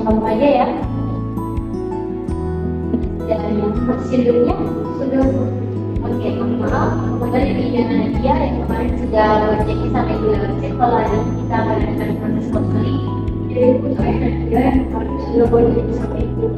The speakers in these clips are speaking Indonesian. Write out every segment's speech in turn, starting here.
kamu aja ya. Dan yang prosedurnya sudah. Oke, maaf. Kembali di video Nadia yang kemarin sudah berjanji sampai bulan Maret. Kalau hari ini kita akan melakukan proses konseling. Jadi untuk saya Nadia yang kemarin sudah berjanji sampai itu.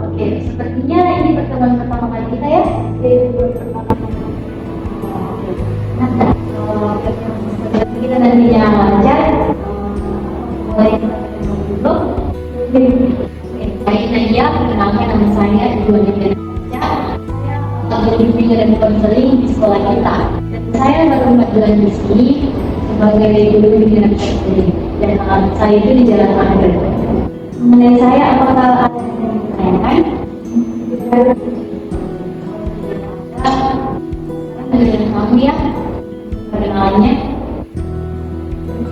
Oke, sepertinya ini pertemuan pertama kali kita ya. Pertemuan pertama kali. Nah, kita nantinya lancar. Mulai dulu. Baik Nadia, perkenalkan nama saya Ibu Nadia. Bimbing dan konseling di sekolah kita. Dan saya baru 4 bulan di sini sebagai guru bimbing dan konseling. Dan saya itu di Jalan Angger. Mengenai saya, apakah ada yang ditanyakan? Dengan kamu ya, perkenalannya.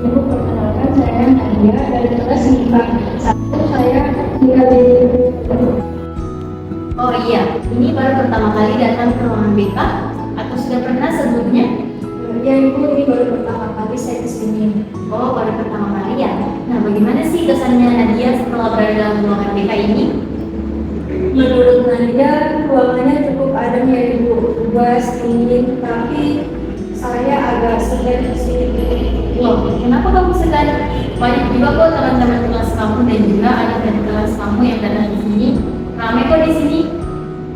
Perkenalkan saya Nadia dari kelas IPA 1. Saya tinggal di. Oh iya, ini baru pertama kali datang ke ruangan BK atau sudah pernah sebelumnya? Ya Ibu, ini baru pertama kali saya kesini. Oh, baru pertama kali ya? Nah, bagaimana sih kesannya Nadia setelah berada dalam ruangan BK ini? Menurut Nadia, ruangannya cukup adem ya Ibu, luas, dingin, tapi saya agak segan di sini. Loh, kenapa kamu segan? Banyak juga kok teman-teman kelas kamu dan juga adik dan kelas kamu yang datang di sini. Ramai kok di sini.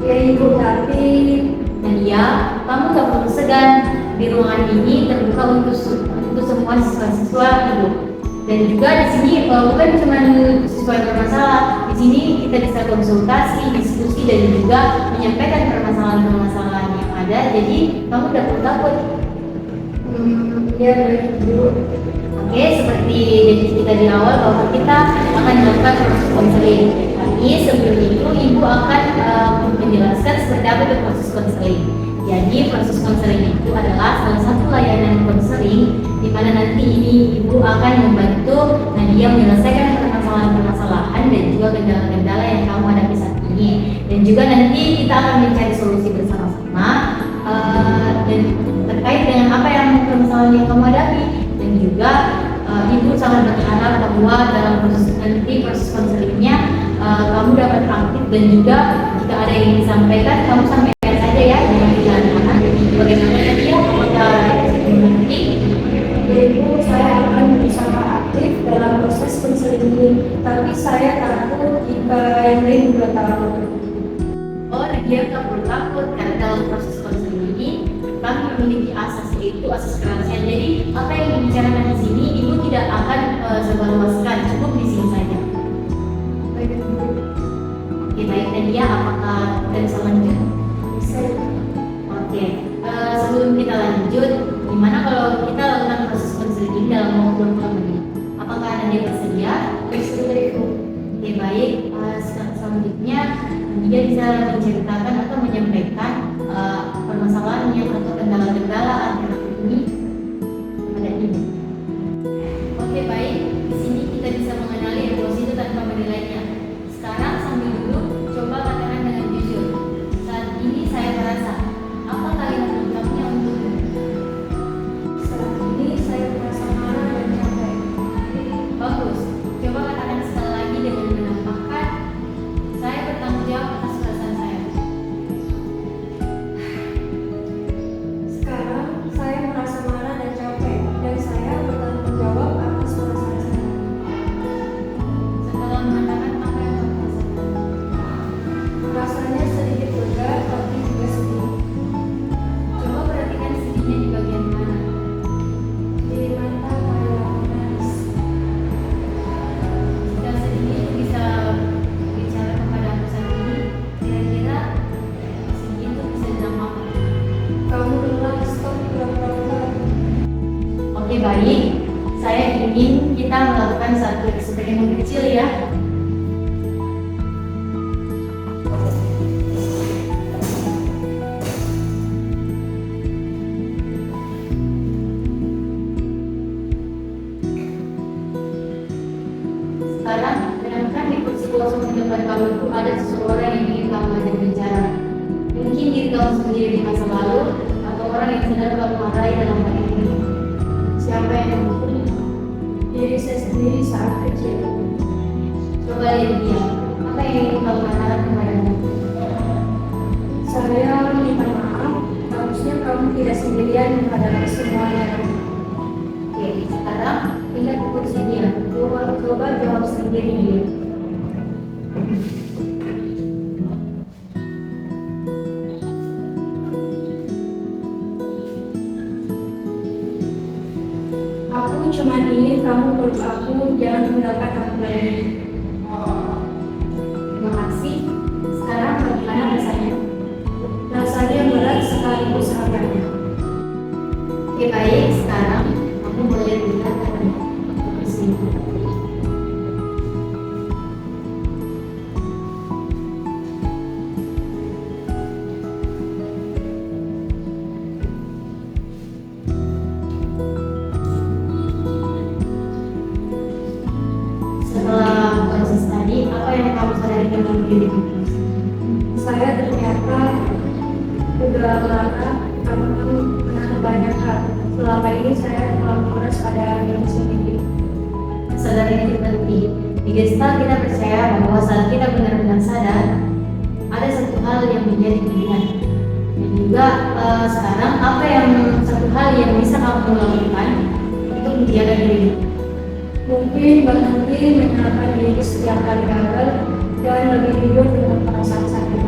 Ya Ibu, tapi Nadia, kamu gak perlu segan. Di ruangan ini terbuka untuk semua siswa-siswa Ibu. Dan juga di sini bukan cuma siswa yang bermasalah. Di sini kita bisa konsultasi, diskusi dan juga menyampaikan permasalahan-permasalahan yang ada. Jadi kamu gak perlu takut. Ya baik Ibu. Oke, seperti janji kita di awal bahwa kita akan melakukan proses konseling. Tapi sebelum itu Ibu akan menjelaskan seperti apa itu proses konseling. Jadi proses konseling itu adalah salah satu layanan konseling di mana nanti ini Ibu akan membantu Nadia menyelesaikan permasalahan-permasalahan dan juga kendala-kendala yang kamu hadapi saat ini. Dan juga nanti kita akan mencari solusi bersama-sama dan terkait dengan apa yang permasalahan yang kamu hadapi. Dan juga Ibu sangat berharap bahwa dalam proses konselingnya kamu dapat aktif dan juga jika ada yang disampaikan kamu sampaikan saja ya, jangan dilakukan. Bagaimana Nadia? Apakah nanti? Ibu, saya akan berusaha aktif dalam proses konseling ini, tapi saya takut jika yang lain juga takut. Oh, Nadia tak perlu takut karena dalam proses konseling ini kami memiliki asas, yaitu asas kerahasiaan. Jadi apa yang dibicarakan di sini Ibu tidak akan sebarluaskan, cukup di sini saja. Oke, baik Nadia, apakah kita bisa lanjut? Bisa. Oke, sebelum kita lanjut, gimana kalau kita lakukan proses konseling dalam waktu 20 menit? Apakah Nadia bersedia? Bersedia. Oke, baik. Selanjutnya Nadia bisa menceritakan atau menyampaikan permasalahannya atau kendala-kendala akhir ini kepada Ibu. Oke, baik. Di sini kita bisa mengenali emosi itu tanpa menilainya. Sekarang sambil duduk, coba katakan dengan jujur. Saat ini saya merasa. Apa kalimat lengkapnya untukmu? Saat ini saya merasa marah dan capek. Bagus. Coba katakan sekali lagi dengan menampakkan saya bertanggung jawab atas perasaan saya. Sekarang saya merasa marah dan capek dan saya bertanggung jawab atas perasaan saya. Setelah mengatakan apa yang kamu rasakan? Rasanya sedikit lega tapi juga sedih. Coba perhatikan sedihnya di bagian mana? Di mata kayak menangis. Jika sedih itu bisa bicara kepada aku saat ini, kira-kira sedih itu bisa bilang apa? Kamu lelah, stop pura-pura. Oke, baik. Saya ingin kita melakukan satu eksperimen kecil ya. Sekarang, bayangkan di kursi kosong di depan kamu itu ada seseorang yang ingin kamu ajak bicara. Mungkin diri kamu sendiri di masa lalu atau orang yang sedang kamu marahi dalam hari ini. Siapa yang memukul? Diri saya sendiri saat kecil. Coba lihat tidak sendirian menghadapi semuanya. Oke, sekarang lihat kursinya. Coba jawab sendiri. Aku cuma ingin kamu peluk aku, jangan tinggalkan aku lagi. Terima kasih. Sekarang bagaimana rasanya? Rasanya berat sekaligus hangat. Oke, baik. Sekarang kamu boleh lihat kursi. Setelah proses tadi, apa yang kamu sadari dalam dirimu? Saya ternyata udah lama kamu pernah banyak hal. Selama ini saya terlalu keras pada diri sendiri. Kesadaran itu penting. Di Gestalt kita percaya bahwa saat kita benar-benar sadar, ada satu hal yang menjadi pilihan. Dan juga sekarang apa yang satu hal yang bisa kamu lakukan untuk menjaga diri? Mungkin berhenti menyalahkan diri setiap kali gagal dan lebih jujur dengan perasaan sakit.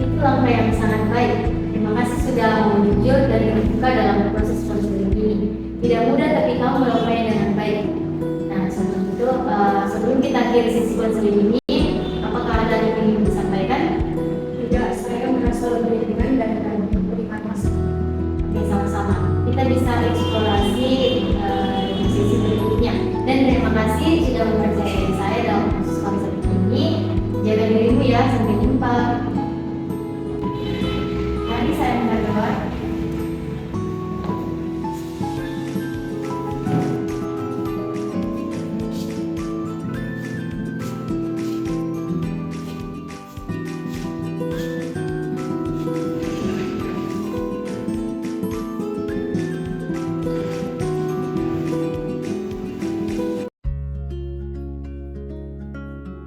Itu langkah yang sangat baik. Terima kasih sudah mau jujur dan terbuka dalam proses konseling ini. Tidak mudah tapi kamu melakukannya dengan baik. Nah, sebelum kita akhiri sesi konseling ini, apakah ada yang ingin disampaikan? Tidak, saya merasa lebih ringan dan terima kasih. Oke, sama-sama. Kita bisa eksplorasi di sesi berikutnya. Dan terima kasih sudah mempercayai saya dalam proses konseling ini. Jaga dirimu ya, sampai jumpa. Mari saya berdoa.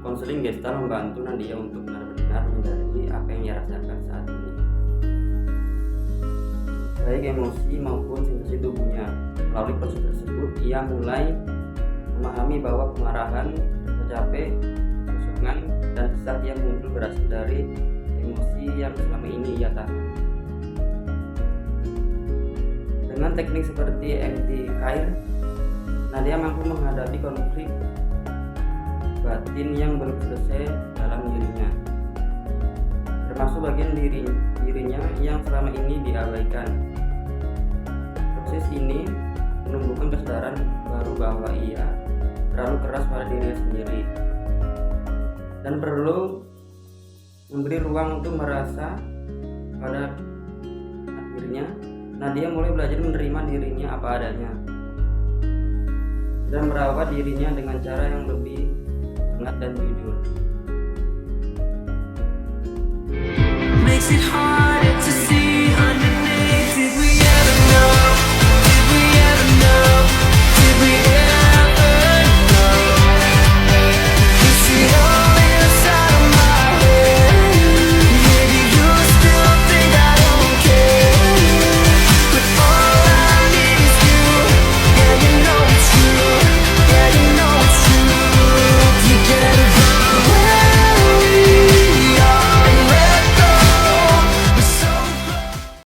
Konseling Gestalt membantu Nadia untuk benar-benar menyadari apa yang ia rasakan saat ini, baik emosi maupun sensasi tubuhnya. Melalui proses tersebut, ia mulai memahami bahwa kemarahan, rasa capek, kekosongan, dan kesal yang muncul berasal dari emosi yang selama ini ia tahan. Dengan teknik seperti empty care, Nadia mampu menghadapi konflik batin yang belum selesai dalam dirinya, termasuk bagian dirinya yang selama ini diabaikan. Proses ini menumbuhkan kesadaran baru bahwa ia terlalu keras pada dirinya sendiri dan perlu memberi ruang untuk merasa. Pada akhirnya, Nadia mulai belajar menerima dirinya apa adanya dan merawat dirinya dengan cara yang lebih hangat dan jujur. Makes it